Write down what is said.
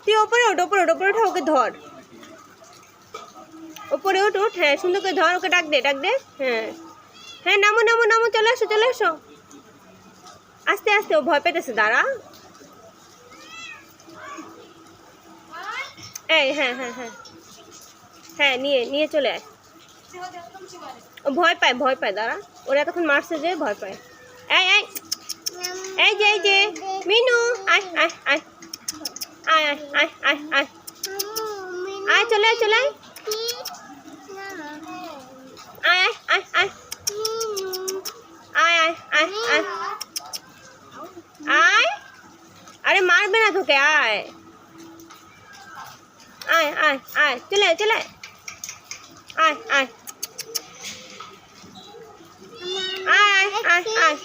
তুই ওপরে ওঠ, ওপরে ওঠ, ওপরে ওঠে, ওকে ধর, ওপরে ওঠ, ওঠ, হ্যাঁ সুন্দর করে ধর, ওকে ডাক দে, ডাক দে, হ্যাঁ হ্যাঁ, নামো নামো নামো, চলে এসো, চলে এসো, আস্তে আস্তে, ও ভয় পেতেছে, দাঁড়া, এই হ্যাঁ হ্যাঁ হ্যাঁ হ্যাঁ, নিয়ে নিয়ে চলে আয়, ও ভয় পায়, ভয় পায়, দাঁড়া, ওরা এতক্ষণ মারছে যে ভয় পায়। এই এই এই যে মিনু, আয় আয় আয় আয় আয় আয় আয় আয়, চলে আয়, চলে আয়, আয় আয় আয় আয় আয় আয় আয়, আরে মারবে না তোকে, আয় আয় আয় আয়, চলে আয়, চলে আয়, আয় আয় আয় আয় আয়।